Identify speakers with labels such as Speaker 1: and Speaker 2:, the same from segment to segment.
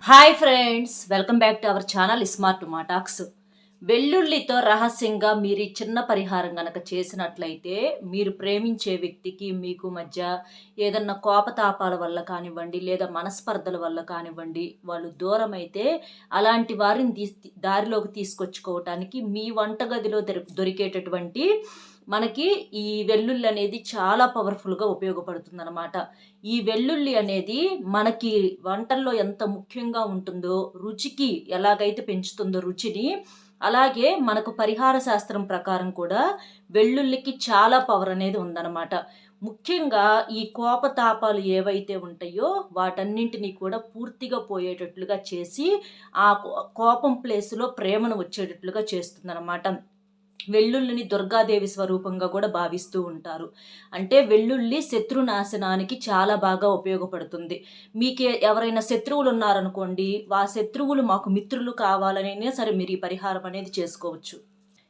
Speaker 1: Hi friends, welcome back to our channel smart మాటాక్స్. వెల్లుల్లితో రహస్యంగా మీరు ఈ చిన్న పరిహారం గనక చేసినట్లయితే మీరు ప్రేమించే వ్యక్తికి మీకు మధ్య ఏదన్నా కోపతాపాల వల్ల కానివ్వండి, లేదా మనస్పర్ధల వల్ల కానివ్వండి, వాళ్ళు దూరం అయితే అలాంటి వారిని దారిలోకి తీసుకొచ్చుకోవటానికి మీ వంటగదిలో దొరికేటటువంటి మనకి ఈ వెల్లుల్లి అనేది చాలా పవర్ఫుల్గా ఉపయోగపడుతుందన్నమాట. ఈ వెల్లుల్లి అనేది మనకి వంటల్లో ఎంత ముఖ్యంగా ఉంటుందో, రుచికి ఎలాగైతే పెంచుతుందో రుచిని, అలాగే మనకు పరిహార శాస్త్రం ప్రకారం కూడా వెల్లుల్లికి చాలా పవర్ అనేది ఉందన్నమాట. ముఖ్యంగా ఈ కోపతాపాలు ఏవైతే ఉంటాయో వాటన్నింటినీ కూడా పూర్తిగా పోయేటట్లుగా చేసి ఆ కోపం ప్లేస్లో ప్రేమను వచ్చేటట్లుగా చేస్తుందన్నమాట. వెల్లుల్లిని దుర్గాదేవి స్వరూపంగా కూడా భావిస్తూ ఉంటారు. అంటే వెల్లుల్లి శత్రునాశనానికి చాలా బాగా ఉపయోగపడుతుంది. మీకు ఎవరైనా శత్రువులు ఉన్నారనుకోండి, ఆ శత్రువులు మాకు మిత్రులు కావాలనైనా సరే మీరు ఈ పరిహారం అనేది చేసుకోవచ్చు.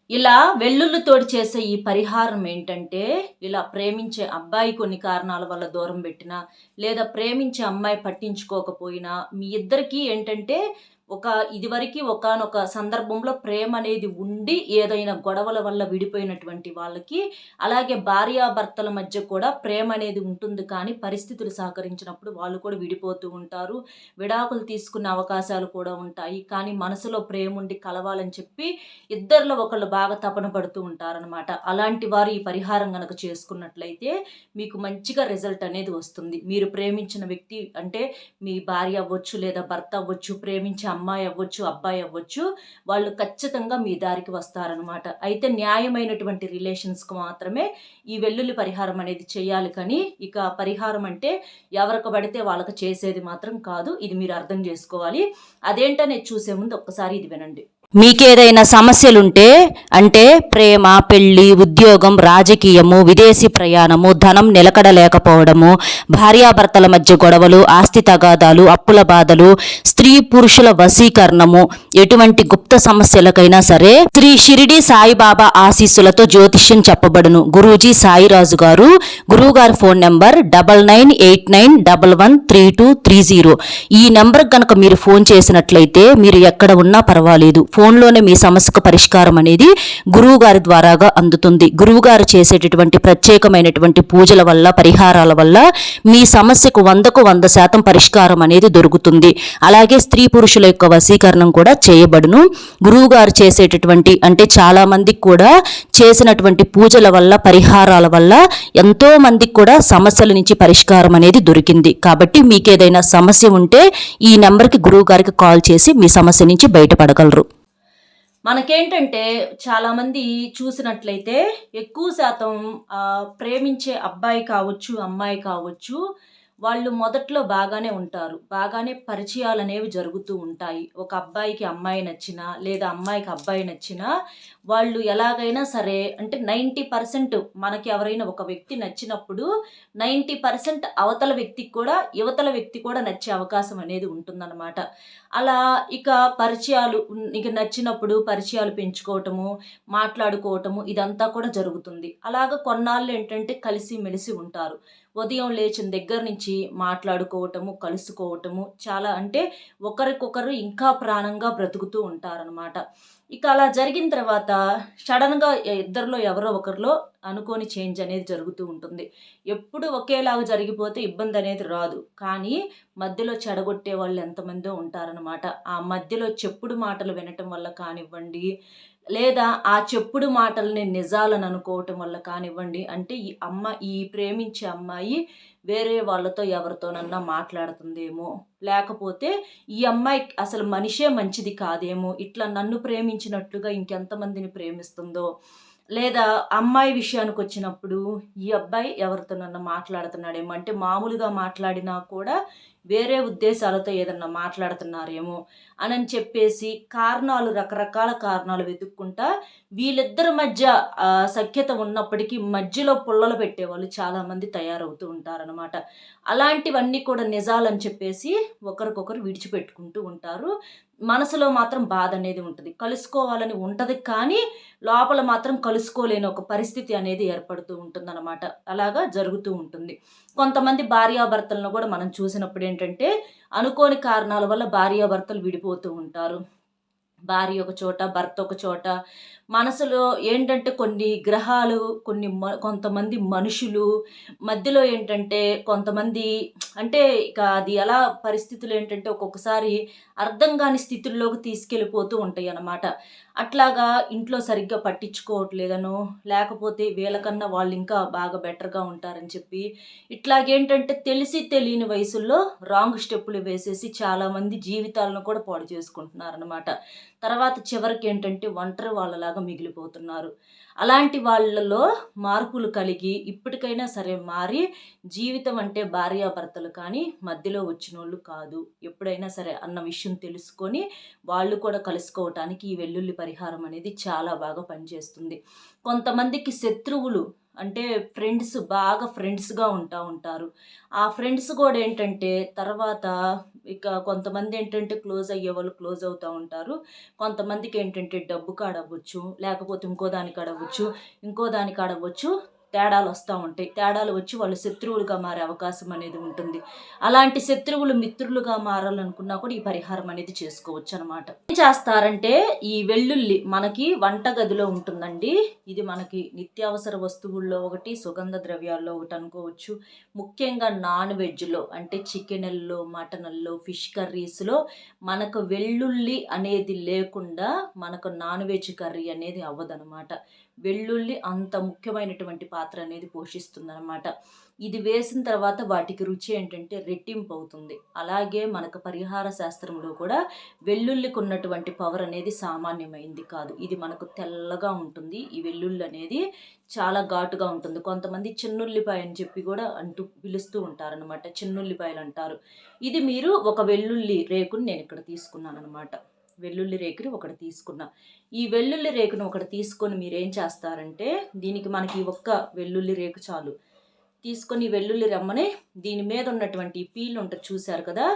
Speaker 1: ఇలా వెల్లుల్లితోటి చేసే ఈ పరిహారం ఏంటంటే, ఇలా ప్రేమించే అబ్బాయి కొన్ని కారణాల వల్ల దూరం పెట్టినా, లేదా ప్రేమించే అమ్మాయి పట్టించుకోకపోయినా, మీ ఇద్దరికీ ఏంటంటే ఇదివరకు ఒకానొక సందర్భంలో ప్రేమ అనేది ఉండి ఏదైనా గొడవల వల్ల విడిపోయినటువంటి వాళ్ళకి, అలాగే భార్యాభర్తల మధ్య కూడా ప్రేమ అనేది ఉంటుంది. కానీ పరిస్థితులు సహకరించినప్పుడు వాళ్ళు కూడా విడిపోతూ ఉంటారు. విడాకులు తీసుకునే అవకాశాలు కూడా ఉంటాయి. కానీ మనసులో ప్రేమ ఉండి కలవాలని చెప్పి ఇద్దరిలో ఒకళ్ళు బాగా తపన పడుతూ ఉంటారనమాట. అలాంటి వారు ఈ పరిహారం గనక చేసుకున్నట్లయితే మీకు మంచిగా రిజల్ట్ అనేది వస్తుంది. మీరు ప్రేమించిన వ్యక్తి అంటే మీ భార్య అవ్వచ్చు, లేదా భర్త అవ్వచ్చు, ప్రేమించే అమ్మాయి అవ్వచ్చు, అబ్బాయి అవ్వచ్చు, వాళ్ళు ఖచ్చితంగా మీ దారికి వస్తారనమాట. అయితే న్యాయమైనటువంటి రిలేషన్స్కి మాత్రమే ఈ వెల్లుల్లి పరిహారం అనేది చేయాలి. కానీ ఇక పరిహారం అంటే ఎవరికి పడితే వాళ్ళకి చేసేది మాత్రం కాదు. ఇది మీరు అర్థం చేసుకోవాలి. అదేంటనేది చూసే ముందు ఒక్కసారి ఇది వినండి.
Speaker 2: మీకేదైనా సమస్యలుంటే అంటే ప్రేమ, పెళ్లి, ఉద్యోగం, రాజకీయము, విదేశీ ప్రయాణము, ధనం నిలకడలేకపోవడము, భార్యాభర్తల మధ్య గొడవలు, ఆస్తి తగాదాలు, అప్పుల బాధలు, స్త్రీ పురుషుల వశీకరణము, ఎటువంటి గుప్త సమస్యలకైనా సరే శ్రీ షిరిడి సాయిబాబా ఆశీస్సులతో జ్యోతిష్యం చెప్పబడును. గురూజీ సాయిరాజు గారు. గురువుగారి ఫోన్ నెంబర్ 9989113230. ఈ నెంబర్ కనుక మీరు ఫోన్ చేసినట్లయితే మీరు ఎక్కడ ఉన్నా పర్వాలేదు, ఫోన్లోనే మీ సమస్యకు పరిష్కారం అనేది గురువు గారి ద్వారాగా అందుతుంది. గురువు గారు చేసేటటువంటి ప్రత్యేకమైనటువంటి పూజల వల్ల, పరిహారాల వల్ల మీ సమస్యకు 100కు 100% పరిష్కారం అనేది దొరుకుతుంది. అలాగే స్త్రీ పురుషుల యొక్క వశీకరణం కూడా చేయబడును. గురువు గారు చేసేటటువంటి అంటే చాలా మందికి కూడా చేసినటువంటి పూజల వల్ల, పరిహారాల వల్ల ఎంతో మందికి కూడా సమస్యల నుంచి పరిష్కారం అనేది దొరికింది. కాబట్టి మీకేదైనా సమస్య ఉంటే ఈ నెంబర్కి గురువు గారికి కాల్ చేసి మీ సమస్య నుంచి బయటపడగలరు.
Speaker 1: మనకేంటంటే చాలామంది చూసినట్లయితే ఎక్కువ శాతం ప్రేమించే అబ్బాయి కావచ్చు, అమ్మాయి కావచ్చు, వాళ్ళు మొదట్లో బాగానే ఉంటారు. బాగానే పరిచయాలు అనేవి జరుగుతూ ఉంటాయి. ఒక అబ్బాయికి అమ్మాయి నచ్చినా, లేదా అమ్మాయికి అబ్బాయి నచ్చినా, వాళ్ళు ఎలాగైనా సరే అంటే 90% మనకి ఎవరైనా ఒక వ్యక్తి నచ్చినప్పుడు 90% అవతల వ్యక్తికి కూడా యువతల వ్యక్తి కూడా నచ్చే అవకాశం అనేది ఉంటుందన్నమాట. అలా ఇక పరిచయాలు ఇక నచ్చినప్పుడు పరిచయాలు పెంచుకోవటము, మాట్లాడుకోవటము ఇదంతా కూడా జరుగుతుంది. అలాగ కొన్నాళ్ళు ఏంటంటే కలిసి మెలిసి ఉంటారు. ఉదయం లేచిన దగ్గర నుంచి మాట్లాడుకోవటము, కలుసుకోవటము చాలా అంటే ఒకరికొకరు ఇంకా ప్రాణంగా బ్రతుకుతూ ఉంటారనమాట. ఇక అలా జరిగిన తర్వాత సడన్గా ఇద్దరిలో ఎవరో ఒకరిలో అనుకోని చేంజ్ అనేది జరుగుతూ ఉంటుంది. ఎప్పుడు ఒకేలాగా జరిగిపోతే ఇబ్బంది అనేది రాదు. కానీ మధ్యలో చెడగొట్టే వాళ్ళు ఎంతమందో ఉంటారనమాట. ఆ మధ్యలో చెప్పుడు మాటలు వినటం వల్ల కానివ్వండి, లేదా ఆ చెప్పుడు మాటల్ని నిజాలని అనుకోవటం వల్ల కానివ్వండి, అంటే ఈ ప్రేమించే అమ్మాయి వేరే వాళ్ళతో ఎవరితోనన్నా మాట్లాడుతుందేమో, లేకపోతే ఈ అమ్మాయి అసలు మనిషే మంచిది కాదేమో, ఇట్లా నన్ను ప్రేమించినట్లుగా ఇంకెంతమందిని ప్రేమిస్తుందో, లేదా అమ్మాయి విషయానికి వచ్చినప్పుడు ఈ అబ్బాయి ఎవరితోనన్నా మాట్లాడుతున్నాడేమో, అంటే మామూలుగా మాట్లాడినా కూడా వేరే ఉద్దేశాలతో ఏదన్నా మాట్లాడుతున్నారేమో అని చెప్పేసి రకరకాల కారణాలు వెతుక్కుంటా వీళ్ళిద్దరి మధ్య సఖ్యత ఉన్నప్పటికీ మధ్యలో పుల్లలు పెట్టేవాళ్ళు చాలామంది తయారవుతూ ఉంటారనమాట. అలాంటివన్నీ కూడా నిజాలని చెప్పేసి ఒకరికొకరు విడిచిపెట్టుకుంటూ ఉంటారు. మనసులో మాత్రం బాధ అనేది ఉంటుంది. కలుసుకోవాలని ఉంటుంది, కానీ లోపల మాత్రం కలుసుకోలేని ఒక పరిస్థితి అనేది ఏర్పడుతూ ఉంటుందన్నమాట. అలాగా జరుగుతూ ఉంటుంది. కొంతమంది భార్యాభర్తలను కూడా మనం చూసినప్పుడు ఏంటంటే అనుకోని కారణాల వల్ల భార్యాభర్తలు విడిపోతూ ఉంటారు. భార్య ఒక చోట, భర్త ఒక చోట. మనసులో ఏంటంటే కొన్ని గ్రహాలు, కొంతమంది మనుషులు మధ్యలో ఏంటంటే కొంతమంది అంటే ఇక అది ఎలా పరిస్థితులు ఏంటంటే ఒక్కొక్కసారి అర్థం కాని స్థితుల్లోకి తీసుకెళ్ళిపోతూ ఉంటాయన్నమాట. అట్లాగా ఇంట్లో సరిగ్గా పట్టించుకోవట్లేదనో, లేకపోతే వీళ్ళకన్నా వాళ్ళు ఇంకా బాగా బెటర్‌గా ఉంటారని చెప్పి, ఇట్లాగేంటంటే తెలిసి తెలియని వయసుల్లో రాంగ్ స్టెప్పులు వేసేసి చాలామంది జీవితాలను కూడా పాడు చేసుకుంటున్నారనమాట. తర్వాత చివరికేంటంటే ఒంటరి వాళ్ళలాగా మిగిలిపోతున్నారు. అలాంటి వాళ్ళలో మార్పులు కలిగి ఇప్పటికైనా సరే మారి జీవితం అంటే భార్యాభర్తలు కానీ మధ్యలో వచ్చినోళ్ళు కాదు. ఎప్పుడైనా సరే అన్న విషయం తెలుసుకొని వాళ్ళు కూడా కలుసుకోవటానికి ఈ వెల్లుల్లి పరిహారం అనేది చాలా బాగా పనిచేస్తుంది. కొంతమందికి శత్రువులు అంటే బాగా ఫ్రెండ్స్‌గా ఉంటారు. ఆ ఫ్రెండ్స్ కూడా ఏంటంటే తర్వాత ఇక కొంతమంది ఏంటంటే క్లోజ్ అయ్యేవాళ్ళు క్లోజ్ అవుతా ఉంటారు. కొంతమందికేంటంటే డబ్బు కాడవ్వచ్చు, లేకపోతే ఇంకో దాని కాడవ్వచ్చు. తేడాలొస్తా ఉంటాయి. తేడాలు వచ్చి వాళ్ళు శత్రువులుగా మారే అవకాశం అనేది ఉంటుంది. అలాంటి శత్రువులు మిత్రులుగా మారాలనుకున్నా కూడా ఈ పరిహారం అనేది చేసుకోవచ్చనమాట. ఏం చేస్తారంటే ఈ వెల్లుల్లి మనకి వంటగదిలో ఉంటుందండి. ఇది మనకి నిత్యావసర వస్తువుల్లో ఒకటి, సుగంధ ద్రవ్యాల్లో ఒకటి అనుకోవచ్చు. ముఖ్యంగా నాన్ వెజ్‌లో అంటే చికెనుల్లో, మటనుల్లో, ఫిష్ కర్రీస్‌లో మనకు వెల్లుల్లి అనేది లేకుండా మనకు నాన్ వెజ్ కర్రీ అనేది అవ్వదనమాట. వెల్లుల్లి అంత ముఖ్యమైనటువంటి పాత్ర అనేది పోషిస్తుందనమాట. ఇది వేసిన తర్వాత వాటికి రుచి ఏంటంటే రెట్టింపు అవుతుంది. అలాగే మనకు పరిహార శాస్త్రంలో కూడా వెల్లుల్లికి ఉన్నటువంటి పవర్ అనేది సామాన్యమైంది కాదు. ఇది మనకు తెల్లగా ఉంటుంది. ఈ వెల్లుల్లి అనేది చాలా ఘాటుగా ఉంటుంది. కొంతమంది చిన్నుల్లిపాయ అని చెప్పి కూడా పిలుస్తూ ఉంటారనమాట. చిన్నుల్లిపాయలు అంటారు. ఇది మీరు ఒక వెల్లుల్లి రేకుని నేను ఇక్కడ తీసుకున్నాననమాట. వెల్లుల్లి రేకుని ఒకటి తీసుకున్నా. ఈ వెల్లుల్లి రేకును ఒకటి తీసుకొని మీరేం చేస్తారంటే దీనికి మనకి ఒక్క వెల్లుల్లి రేకు చాలు. తీసుకొని వెల్లుల్లి రెమ్మని దీని మీద ఉన్నటువంటి ఈ పీల్ ఉంటుంది చూశారు కదా,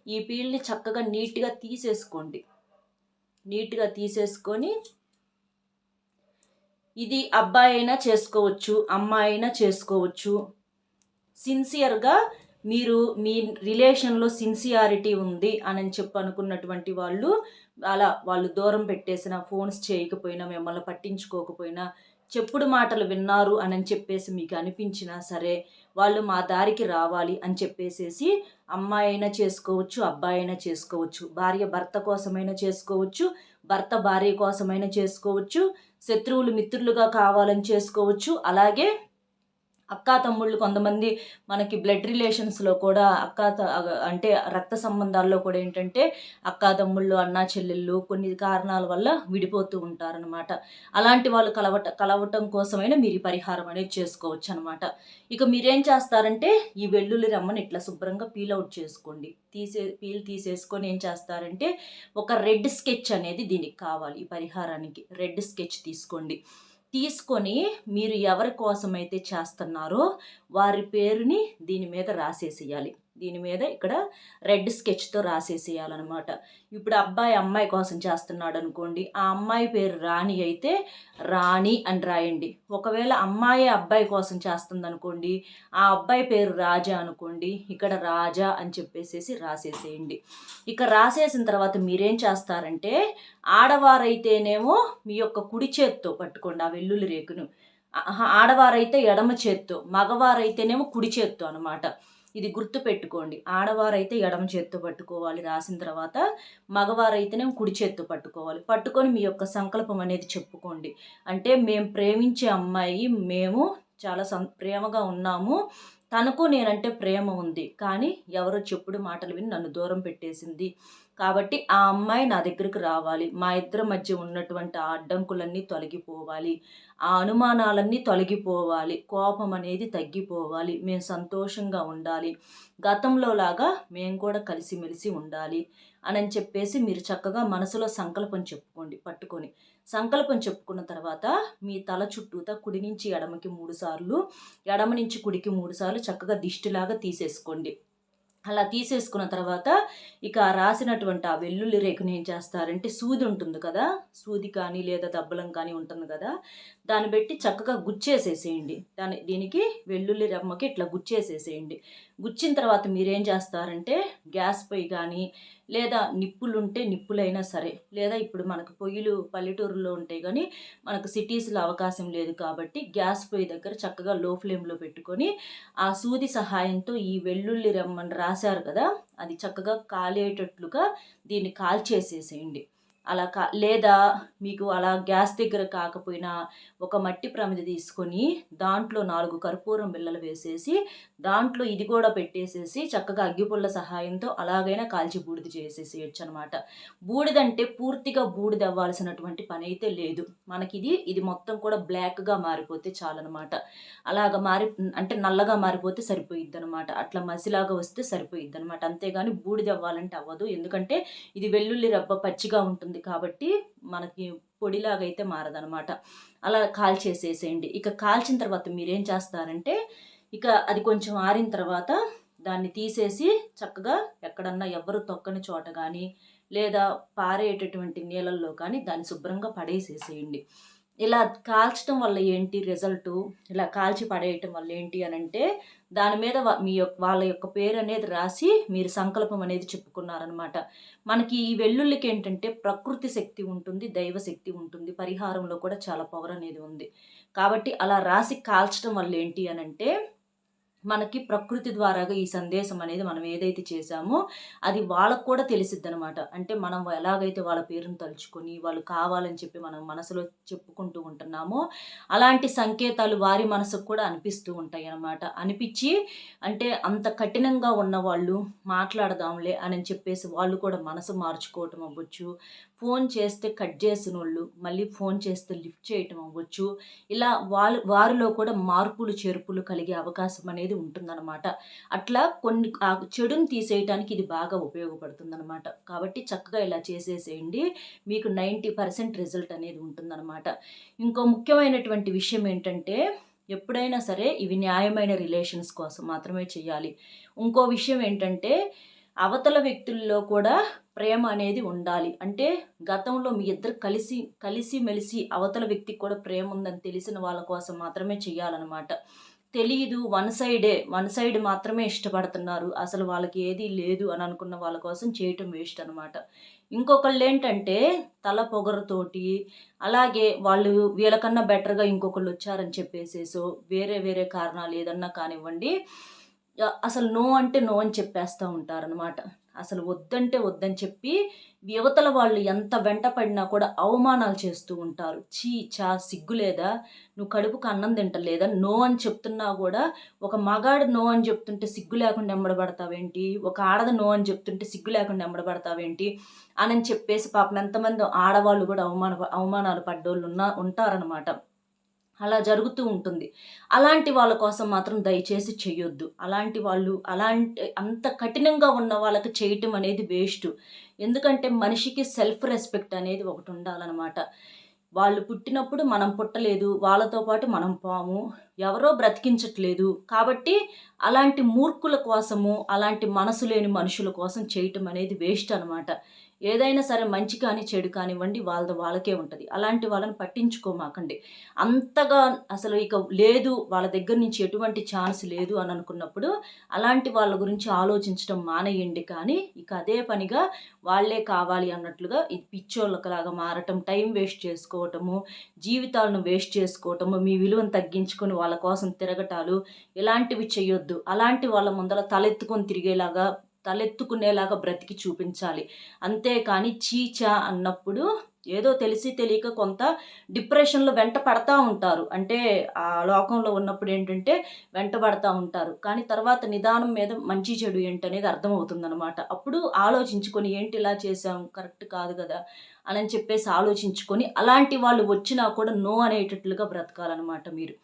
Speaker 1: ఈ పీల్ని చక్కగా నీట్‌గా తీసేసుకోండి. నీట్‌గా తీసేసుకొని ఇది అబ్బాయి అయినా చేసుకోవచ్చు, అమ్మాయి అయినా చేసుకోవచ్చు. సిన్సియర్‌గా మీరు మీ రిలేషన్‌లో సిన్సియారిటీ ఉంది అని అనుకున్నటువంటి వాళ్ళు దూరం పెట్టేసినా, ఫోన్స్ చేయకపోయినా, మిమ్మల్ని పట్టించుకోకపోయినా, చెప్పుడు మాటలు విన్నారు అని చెప్పేసి మీకు అనిపించినా సరే, వాళ్ళు మా దారికి రావాలి అని చెప్పేసేసి అమ్మాయి అయినా చేసుకోవచ్చు, అబ్బాయి అయినా చేసుకోవచ్చు. భార్య భర్త కోసమైనా చేసుకోవచ్చు, భర్త భార్య కోసమైనా చేసుకోవచ్చు, శత్రువులు మిత్రులుగా కావాలని చేసుకోవచ్చు. అలాగే అక్కా తమ్ముళ్ళు కొంతమంది మనకి బ్లడ్ రిలేషన్స్‌లో కూడా అంటే రక్త సంబంధాల్లో కూడా ఏంటంటే అక్కా తమ్ముళ్ళు, అన్నా చెల్లెళ్ళు కొన్ని కారణాల వల్ల విడిపోతూ ఉంటారనమాట. అలాంటి వాళ్ళు కలవటం కోసమైనా మీరు ఈ పరిహారం అనేది చేసుకోవచ్చనమాట. ఇక మీరేం చేస్తారంటే ఈ వెల్లుల్లి రెమ్మని ఇట్లా శుభ్రంగా పీల్ అవుట్ చేసుకోండి. పీల్ తీసేసుకొని ఏం చేస్తారంటే ఒక రెడ్ స్కెచ్ అనేది దీనికి కావాలి. ఈ పరిహారానికి రెడ్ స్కెచ్ తీసుకోండి. తీసుకొని మీరు ఎవరి కోసమైతే చేస్తున్నారో వారి పేరుని దీని మీద రాసేసేయాలి. దీని మీద ఇక్కడ రెడ్ స్కెచ్‌తో రాసేసేయాలనమాట. ఇప్పుడు అబ్బాయి అమ్మాయి కోసం చేస్తున్నాడు అనుకోండి, ఆ అమ్మాయి పేరు రాణి అయితే రాణి అని రాయండి. ఒకవేళ అమ్మాయి అబ్బాయి కోసం చేస్తుందనుకోండి, ఆ అబ్బాయి పేరు రాజా అనుకోండి, ఇక్కడ రాజా అని చెప్పేసేసి రాసేసేయండి. ఇక రాసేసిన తర్వాత మీరేం చేస్తారంటే ఆడవారైతేనేమో మీ యొక్క కుడి చేత్తో పట్టుకోండి ఆ వెల్లుల్లి రేకును. ఆడవారైతే ఎడమ చేత్తో, మగవారైతేనేమో కుడి చేత్తో అనమాట. ఇది గుర్తుపెట్టుకోండి. ఆడవారైతే ఎడమ చేత్తో పట్టుకోవాలి రాసిన తర్వాత, మగవారైతేనేమో కుడి చేత్తో పట్టుకోవాలి. పట్టుకొని మీ యొక్క సంకల్పం అనేది చెప్పుకోండి. అంటే మేము ప్రేమించే అమ్మాయి, మేము చాలా ప్రేమగా ఉన్నాము. తనకు నేనంటే ప్రేమ ఉంది. కానీ ఎవరో చెప్పుడు మాటలు విని నన్ను దూరం పెట్టేసింది. కాబట్టి ఆ అమ్మాయి నా దగ్గరికి రావాలి. మా ఇద్దరి మధ్య ఉన్నటువంటి ఆ అడ్డంకులన్నీ తొలగిపోవాలి. ఆ అనుమానాలన్నీ తొలగిపోవాలి. కోపం అనేది తగ్గిపోవాలి. మేము సంతోషంగా ఉండాలి. గతంలో లాగా మేము కూడా కలిసిమెలిసి ఉండాలి అని చెప్పేసి మీరు చక్కగా మనసులో సంకల్పం చెప్పుకోండి పట్టుకొని. సంకల్పం చెప్పుకున్న తర్వాత మీ తల చుట్టూతా కుడి నుంచి ఎడమకి 3 సార్లు, ఎడమ నుంచి కుడికి 3 సార్లు చక్కగా దిష్టిలాగా తీసేసుకోండి. అలా తీసేసుకున్న తర్వాత ఇక రాసినటువంటి ఆ వెల్లుల్లి రేకుని ఏం చేస్తారంటే సూది ఉంటుంది కదా, సూది కానీ లేదా దబ్బలం కానీ ఉంటుంది కదా, దాన్ని పెట్టి చక్కగా గుచ్చేసేసేయండి. దీనికి వెల్లుల్లి రెమ్మకి ఇట్లా గుచ్చేసేసేయండి. గుచ్చిన తర్వాత మీరేం చేస్తారంటే గ్యాస్ పొయ్యి కానీ లేదా నిప్పులుంటే నిప్పులైనా సరే, లేదా ఇప్పుడు మనకు పొయ్యిలు పల్లెటూరులో ఉంటాయి కానీ మనకు సిటీస్లో అవకాశం లేదు కాబట్టి గ్యాస్ పొయ్యి దగ్గర చక్కగా లో ఫ్లేమ్లో పెట్టుకొని ఆ సూది సహాయంతో ఈ వెల్లుల్లి రెమ్మని రాశారు కదా, అది చక్కగా కాలేటట్లుగా దీన్ని కాల్చేసేసేయండి. లేదా మీకు అలా గ్యాస్ దగ్గర కాకపోయినా ఒక మట్టి ప్రమిద తీసుకొని దాంట్లో 4 కర్పూరం బిళ్ళలు వేసేసి దాంట్లో ఇది కూడా పెట్టేసేసి చక్కగా అగ్గిపుల్ల సహాయంతో అలాగైనా కాల్చి బూడిద చేసేసేయచ్చు అనమాట. బూడిదంటే పూర్తిగా బూడిద అవ్వాల్సినటువంటి పని అయితే లేదు. ఇది మొత్తం కూడా బ్లాక్గా మారిపోతే చాలన్నమాట. అంటే నల్లగా మారిపోతే సరిపోయిద్ది అనమాట. అట్లా మసిలాగా వస్తే సరిపోయిద్ది అనమాట. అంతేగాని బూడిద అవ్వాలంటే అవ్వదు. ఎందుకంటే ఇది వెల్లుల్లి రబ్బ పచ్చిగా ఉంటుంది కాబట్టి మనకి పొడిలాగా అయితే మారదనమాట. అలా కాల్చేసేసేయండి. ఇక కాల్చిన తర్వాత మీరేం చేస్తారంటే ఇక అది కొంచెం ఆరిన తర్వాత దాన్ని తీసేసి చక్కగా ఎక్కడన్నా ఎవ్వరు తొక్కని చోట కానీ లేదా పారేటటువంటి నీళ్ళల్లో కానీ దాన్ని శుభ్రంగా పడేసేసేయండి. ఇలా కాల్చడం వల్ల ఏంటి రిజల్టు, ఇలా కాల్చి పడేయటం వల్ల ఏంటి అనంటే దాని మీద వాళ్ళ యొక్క పేరు అనేది రాసి మీరు సంకల్పం అనేది చెప్పుకున్నారనమాట. మనకి ఈ వెల్లుల్లికి ఏంటంటే ప్రకృతి శక్తి ఉంటుంది, దైవ శక్తి ఉంటుంది, పరిహారంలో కూడా చాలా పవర్ అనేది ఉంది. కాబట్టి అలా రాసి కాల్చడం వల్ల ఏంటి అనంటే మనకి ప్రకృతి ద్వారాగా ఈ సందేశం అనేది మనం ఏదైతే చేశామో అది వాళ్ళకు కూడా తెలిసిద్దనమాట. అంటే మనం ఎలాగైతే వాళ్ళ పేరును తలుచుకొని వాళ్ళు కావాలని చెప్పి మనం మనసులో చెప్పుకుంటూ ఉంటున్నామో అలాంటి సంకేతాలు వారి మనసుకు కూడా అనిపిస్తూ ఉంటాయి అన్నమాట. అనిపించి అంటే అంత కఠినంగా ఉన్న వాళ్ళు మాట్లాడదాంలే అని చెప్పేసి వాళ్ళు కూడా మనసు మార్చుకోవటం అవ్వచ్చు, ఫోన్ చేస్తే కట్ చేసిన వాళ్ళు మళ్ళీ ఫోన్ చేస్తే లిఫ్ట్ చేయటం అవ్వచ్చు. ఇలా వారిలో కూడా మార్పులు చేర్పులు కలిగే అవకాశం అనేది ఉంటుందన్నమాట. అట్లా కొన్ని చెడుని తీసేయటానికి ఇది బాగా ఉపయోగపడుతుందన్నమాట. కాబట్టి చక్కగా ఇలా చేసేసేయండి. మీకు 90% రిజల్ట్ అనేది ఉంటుందన్నమాట. ఇంకో ముఖ్యమైనటువంటి విషయం ఏంటంటే ఎప్పుడైనా సరే ఇవి న్యాయమైన రిలేషన్స్ కోసం మాత్రమే చేయాలి. ఇంకో విషయం ఏంటంటే అవతల వ్యక్తుల్లో కూడా ప్రేమ అనేది ఉండాలి. అంటే గతంలో మీ ఇద్దరు కలిసిమెలిసి అవతల వ్యక్తికి కూడా ప్రేమ ఉందని తెలిసిన వాళ్ళ కోసం మాత్రమే చేయాలన్నమాట. తెలీదు వన్ సైడ్ మాత్రమే ఇష్టపడుతున్నారు, అసలు వాళ్ళకి ఏదీ లేదు అని అనుకున్న వాళ్ళ కోసం చేయటం వేస్ట్ అనమాట. ఇంకొకళ్ళు ఏంటంటే తల పొగరుతోటి అలాగే వాళ్ళు వీళ్ళకన్నా బెటర్గా ఇంకొకళ్ళు వచ్చారని చెప్పేసేసో వేరే కారణాలు ఏదన్నా కానివ్వండి అసలు నో అంటే నో అని చెప్పేస్తూ ఉంటారనమాట. అసలు వద్దంటే వద్దని చెప్పి యువతల వాళ్ళు ఎంత వెంట పడినా కూడా అవమానాలు చేస్తూ ఉంటారు. సిగ్గు లేదా, నువ్వు కడుపుకు అన్నం తింటలేదా, నో అని చెప్తున్నా కూడా ఒక మగాడు నో అని చెప్తుంటే సిగ్గు లేకుండా ఎంబడబడతావేంటి, ఒక ఆడది నో అని చెప్తుంటే సిగ్గు లేకుండా ఎంబడబడతావేంటి అని చెప్పేసి పాపం ఎంతమంది ఆడవాళ్ళు కూడా అవమానాలు పడ్డోళ్ళు ఉంటారనమాట. అలా జరుగుతూ ఉంటుంది. అలాంటి వాళ్ళ కోసం మాత్రం దయచేసి చెయ్యొద్దు. అంత కఠినంగా ఉన్న వాళ్ళకి చేయటం అనేది వేస్ట్. ఎందుకంటే మనిషికి సెల్ఫ్ రెస్పెక్ట్ అనేది ఒకటి ఉండాలన్నమాట. వాళ్ళు పుట్టినప్పుడు మనం పుట్టలేదు, వాళ్ళతో పాటు మనం పోము, ఎవరో బ్రతికించట్లేదు. కాబట్టి అలాంటి మూర్ఖుల కోసము అలాంటి మనసు లేని మనుషుల కోసం చేయటం అనేది వేస్ట్ అనమాట. ఏదైనా సరే మంచి కానీ చెడు కానివ్వండి వాళ్ళకే ఉంటుంది. అలాంటి వాళ్ళని పట్టించుకోమాకండి. అంతగా అసలు ఇక లేదు వాళ్ళ దగ్గర నుంచి ఎటువంటి ఛాన్స్ లేదు అని అనుకున్నప్పుడు అలాంటి వాళ్ళ గురించి ఆలోచించడం మానేయండి. కానీ ఇక అదే పనిగా వాళ్ళే కావాలి అన్నట్లుగా ఇది పిచ్చోళ్ళలాగా మారటం, టైం వేస్ట్ చేసుకోవటము, జీవితాలను వేస్ట్ చేసుకోవటము, మీ విలువను తగ్గించుకొని వాళ్ళ కోసం తిరగటాలు ఇలాంటివి చేయొద్దు. అలాంటి వాళ్ళ ముందర తలెత్తుకునేలాగా బ్రతికి చూపించాలి. అంతేకాని చీచా అన్నప్పుడు ఏదో తెలిసి తెలియక కొంత డిప్రెషన్లో వెంట పడతా ఉంటారు. అంటే ఆ లోకంలో ఉన్నప్పుడు ఏంటంటే వెంట పడతా ఉంటారు. కానీ తర్వాత నిదానం మీద మంచి చెడు ఏంటనేది అర్థమవుతుందనమాట. అప్పుడు ఆలోచించుకొని ఏంటి ఇలా చేసాం, కరెక్ట్ కాదు కదా అని చెప్పేసి ఆలోచించుకొని అలాంటి వాళ్ళు వచ్చినా కూడా నో అనేటట్లుగా బ్రతకాలన్నమాట మీరు.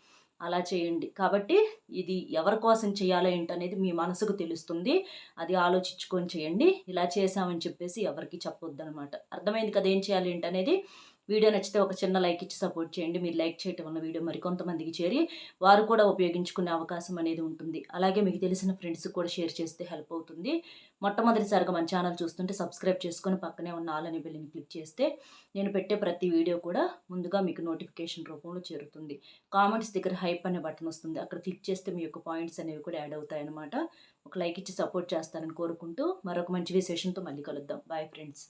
Speaker 1: అలా చేయండి. కాబట్టి ఇది ఎవరి కోసం చేయాలో ఏంటనేది మీ మనసుకు తెలుస్తుంది. అది ఆలోచించుకొని చేయండి. ఇలా చేసామని చెప్పేసి ఎవరికి చెప్పొద్దనమాట. అర్థమైంది కదా ఏం చేయాలి ఏంటనేది. వీడియో నచ్చితే ఒక చిన్న లైక్ ఇచ్చి సపోర్ట్ చేయండి. మీరు లైక్ చేయటం వల్ల వీడియో మరికొంతమందికి చేరి వారు కూడా ఉపయోగించుకునే అవకాశం అనేది ఉంటుంది. అలాగే మీకు తెలిసిన ఫ్రెండ్స్కి కూడా షేర్ చేస్తే హెల్ప్ అవుతుంది. మొట్టమొదటిసారిగా మన ఛానల్ చూస్తుంటే సబ్స్క్రైబ్ చేసుకొని పక్కనే ఉన్న ఆల్ అనే బెల్ని క్లిక్ చేస్తే నేను పెట్టే ప్రతి వీడియో కూడా ముందుగా మీకు నోటిఫికేషన్ రూపంలో చేరుతుంది. కామెంట్స్ దగ్గర హైప్ అనే బటన్ వస్తుంది. అక్కడ క్లిక్ చేస్తే మీ యొక్క పాయింట్స్ అనేవి కూడా యాడ్ అవుతాయన్నమాట. ఒక లైక్ ఇచ్చి సపోర్ట్ చేస్తారని కోరుకుంటూ మరొక మంచి విశేషంతో మళ్ళీ కలుద్దాం. Bye friends.